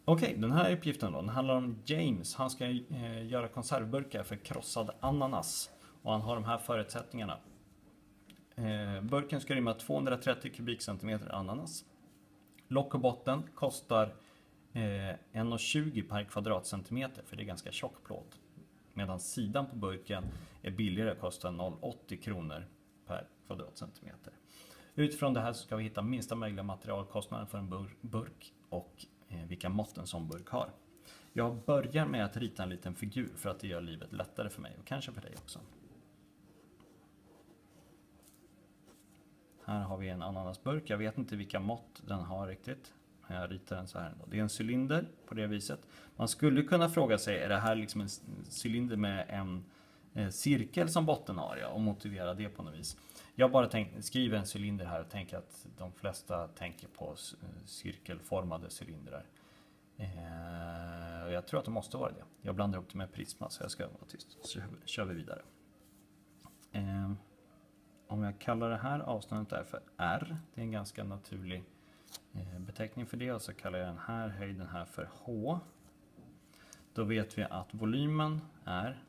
Okej, den här uppgiften då, den handlar om James. Han ska göra konservburkar för krossad ananas. Och han har de här förutsättningarna. Burken ska rymma 230 kubikcentimeter ananas. Lock och botten kostar 1,20 per kvadratcentimeter, för det är ganska tjock plåt. Medan sidan på burken är billigare, kostar 0,80 kronor per kvadratcentimeter. Utifrån det här så ska vi hitta minsta möjliga materialkostnader för en burk och vilka mått en sån burk har. Jag börjar med att rita en liten figur för att det gör livet lättare för mig och kanske för dig också. Här har vi en ananasburk. Jag vet inte vilka mått den har riktigt. Men jag ritar den så här ändå. Det är en cylinder på det viset. Man skulle kunna fråga sig, är det här liksom en cylinder med en cirkel som bottenarea, och motivera det på något vis. Jag bara skriver en cylinder här och tänker att de flesta tänker på cirkelformade cylindrar. Jag tror att det måste vara det. Jag blandar upp det med prisma, så jag ska vara tyst. Så kör vi vidare. Om jag kallar det här avståndet där för R, det är en ganska naturlig beteckning för det, och så kallar jag den här höjden här för H. Då vet vi att volymen är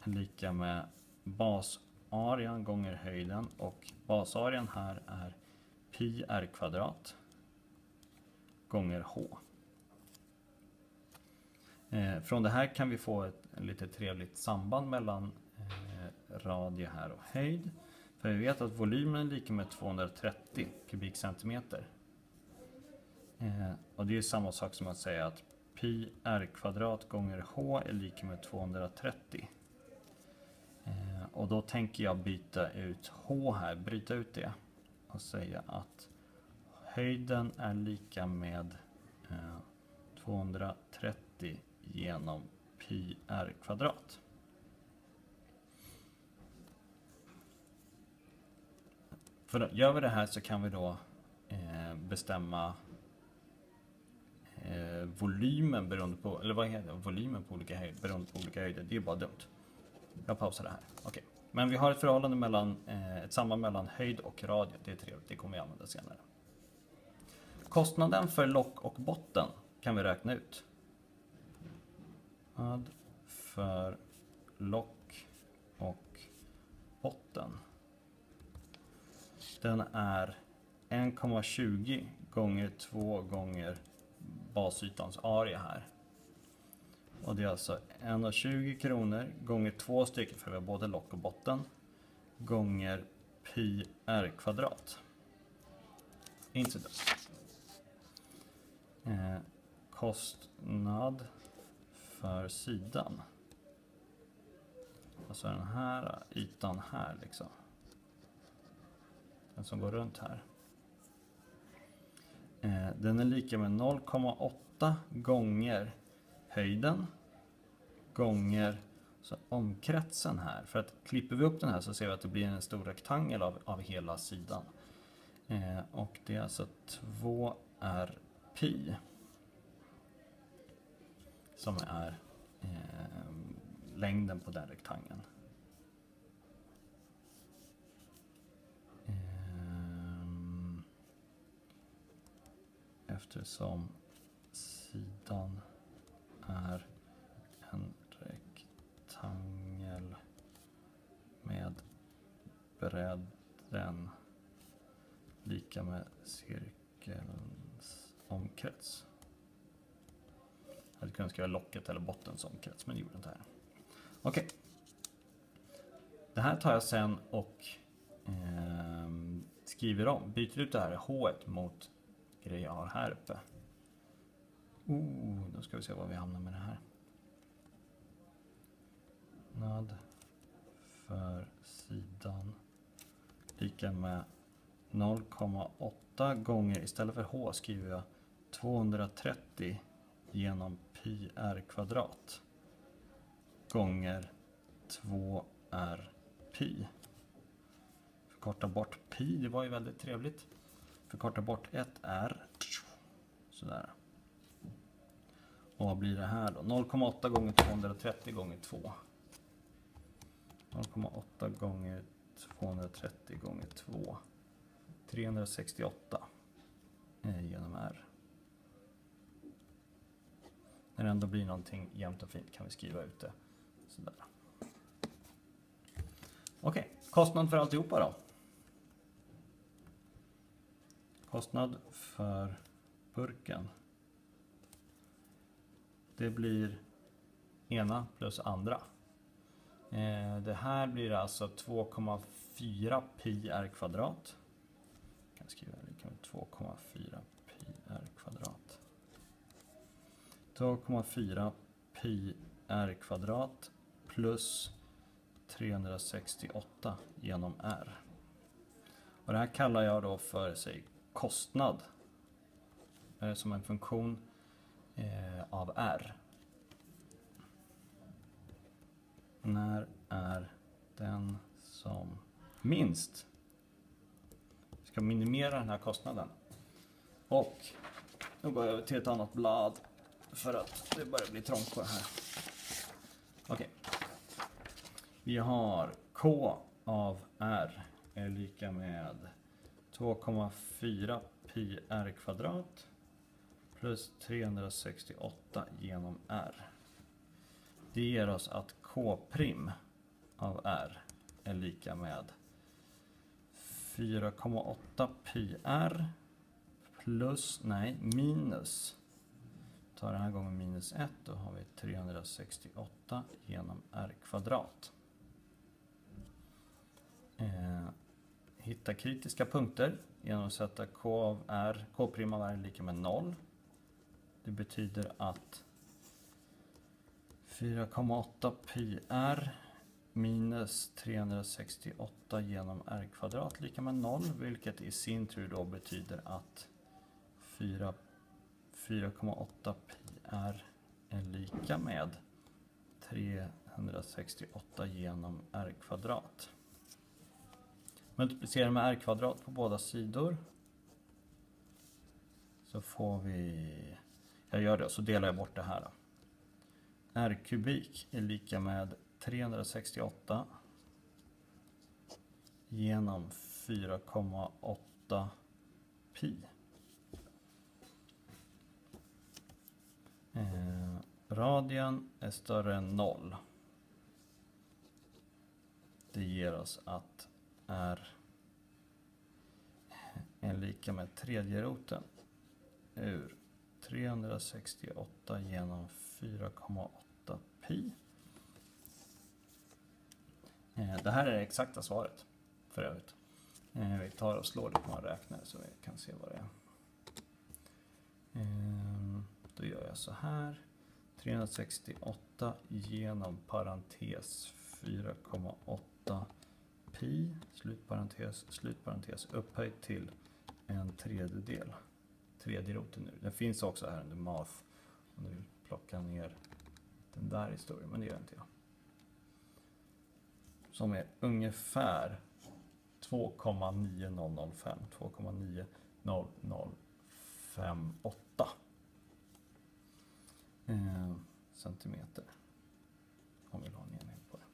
lika med basarean gånger höjden, och basarean här är pi r kvadrat gånger H. Från det här kan vi få ett lite trevligt samband mellan radie här och höjd. För vi vet att volymen är lika med 230 kubikcentimeter. Och det är samma sak som att säga att pi r kvadrat gånger H är lika med 230. Och då tänker jag byta ut H här, bryta ut det och säga att höjden är lika med 230 genom pi r kvadrat. För då gör vi det här så kan vi då bestämma volymen beroende på, eller vad heter det? Volymen på olika höjder, beroende på olika höjder. Det är bara dumt. Jag pausar det här. Okej. Men vi har ett förhållande mellan, ett samband mellan höjd och radie. Det är trevligt, det kommer vi använda senare. Kostnaden för lock och botten kan vi räkna ut. För lock och botten. Den är 1,20 gånger 2 gånger basytans area här. Och det är alltså 1,20 kronor gånger 2 stycken, för vi har både lock och botten, gånger pi r kvadrat. Inte så dumt. Kostnad för sidan. Alltså den här ytan här liksom. Den som går runt här. Den är lika med 0,8 gånger höjden gånger så omkretsen här. För att klipper vi upp den här så ser vi att det blir en stor rektangel av hela sidan. Och det är alltså 2r pi som är längden på den rektangeln. Eftersom sidan är en rektangel med bredden lika med cirkelns omkrets. Jag hade kunnat skriva locket eller bottens omkrets, men det gjorde inte här. Okej. Det här tar jag sen och skriver om. Byter ut det här H1 mot grejer jag har här uppe. Då ska vi se var vi hamnar med det här. Nad för sidan lika med 0,8 gånger, istället för H skriver jag 230 genom pi r kvadrat gånger 2r pi. Förkorta bort pi, det var ju väldigt trevligt. Förkorta bort 1r. Sådär. Och vad blir det här då? 0,8 gånger 230 gånger 2. 0,8 gånger 230 gånger 2. 368 genom r. ändå blir någonting jämnt och fint kan vi skriva ut det sådär. Okej, kostnad för alltihopa då. Kostnad för burken. Det blir ena plus andra. Det här blir alltså 2,4 pi r kvadrat. Jag kan skriva lika med 2,4 pi r kvadrat. 2,4 pi r kvadrat plus 368 genom r. Och det här kallar jag då för kostnad. Som en funktion av r. När är den som minst? Vi ska minimera den här kostnaden. Och nu går jag över till ett annat blad för att det börjar bli trångt på det här. Okej. Vi har k av r är lika med 2,4 pi r kvadrat plus 368 genom r. Det ger oss att k' av r är lika med 4,8 pi r plus, minus. Tar den här gången minus 1, då har vi 368 genom r kvadrat. Hitta kritiska punkter genom att sätta k' av r är lika med 0. Det betyder att 4,8 pi r minus 368 genom r kvadrat lika med 0, vilket i sin tur då betyder att 4,8 pi r är lika med 368 genom r kvadrat. Multiplicerar med r kvadrat på båda sidor. Så får vi, jag gör det, så delar jag bort det här då. R kubik är lika med 368 genom 4,8 pi. Radien är större än 0. Det ger oss att R är lika med tredje roten ur 368 genom 4,8 pi. Det här är det exakta svaret för övrigt. Vi tar och slår det på en räknare så vi kan se vad det är. Då gör jag så här. 368 genom parentes 4,8 pi, slutparentes, upphöjt till en tredjedel. Tredje roten nu. Den finns också här under math. Och nu plockar ner den där historien, men det gör inte jag. Som är ungefär 2,9005. 2,90058 centimeter. Om vi vill ha en enhet på det.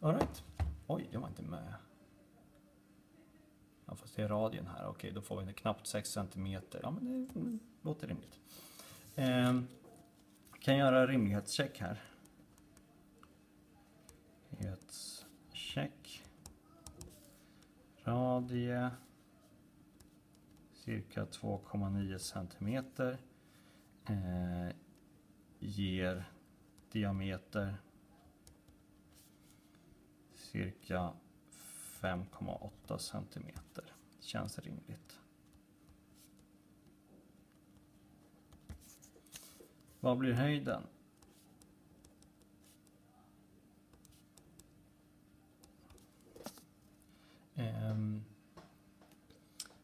All right. Oj, jag var inte med. Ja, fast det är radien här. Okej, då får vi knappt 6 centimeter. Ja, men det låter rimligt. Kan göra rimlighetscheck här. Rimlighetscheck. Radie. Cirka 2,9 centimeter. Ger diameter cirka 5,8 centimeter. Känns rimligt. Vad blir höjden?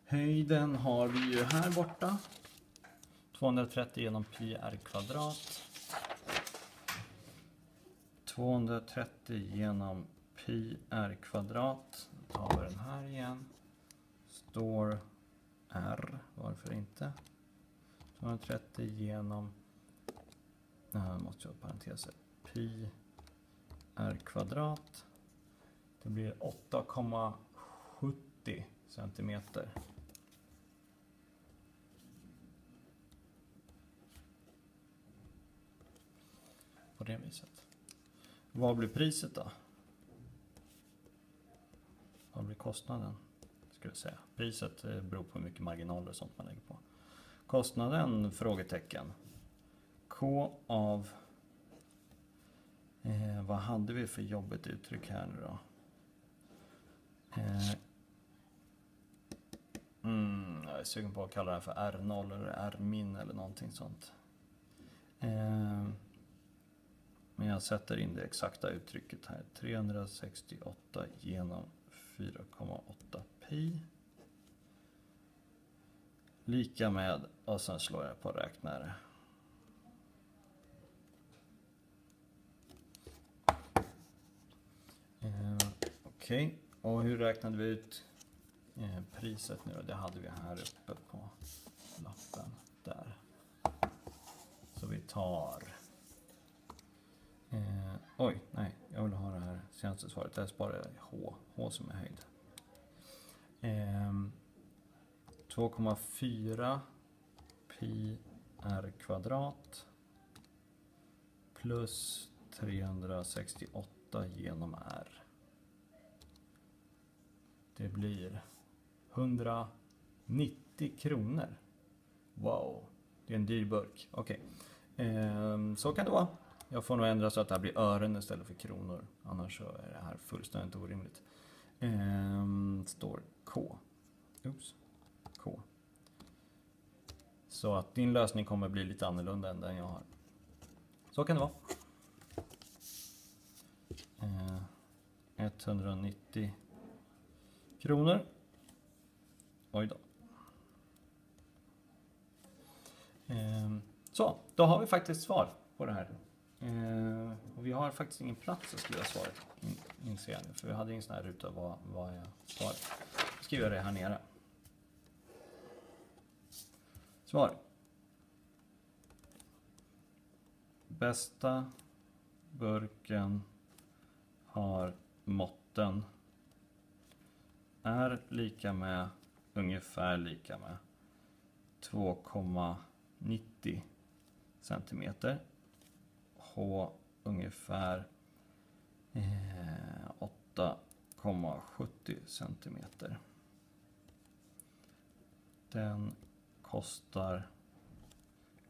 Höjden har vi ju här borta. 230 genom pi r kvadrat. 230 genom pi r kvadrat. Då tar vi den här igen. Står r, varför inte? 230 genom, måste jag ha parenteser, pi r kvadrat. Det blir 8,70 centimeter. på det viset. Vad blir priset då? Vad blir kostnaden? Skulle jag säga. Priset beror på hur mycket marginaler och sånt man lägger på. Kostnaden? Frågetecken. K av... vad hade vi för jobbigt uttryck här nu då? Jag är sugen på att kalla det här för R0 eller R-min eller någonting sånt. Men jag sätter in det exakta uttrycket här. 368 genom 4,8 pi. Lika med, och sen slår jag på räknare. Okej, och hur räknade vi ut priset nu? Det hade vi här uppe på lappen där. Så vi tar... jag vill ha det här senaste svaret. Där sparar jag H som är höjd. 2,4 pi r kvadrat plus 368 genom r. Det blir 190 kronor. Wow, det är en dyr burk. Okej, så kan det vara. Jag får nog ändra så att det här blir ören istället för kronor. Annars så är det här fullständigt orimligt. Står K. K. Så att din lösning kommer bli lite annorlunda än den jag har. Så kan det vara. 190 kronor. Oj då. Så, då har vi faktiskt svar på det här. Och vi har faktiskt ingen plats att skriva svaret, inser jag nu, för vi hade ingen sån här ruta vad jag svarade. Skriver det här nere. Svar. Bästa burken har måtten R lika med ungefär lika med 2,90 centimeter. H ungefär 8,70 centimeter. Den kostar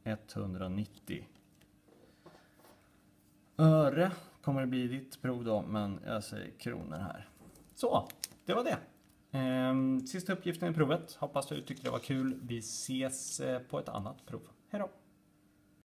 190 öre. Kommer det bli ditt prov då, men jag säger kronor här. Så, det var det. Sista uppgiften i provet. Hoppas du tyckte det var kul. Vi ses på ett annat prov. Hej då!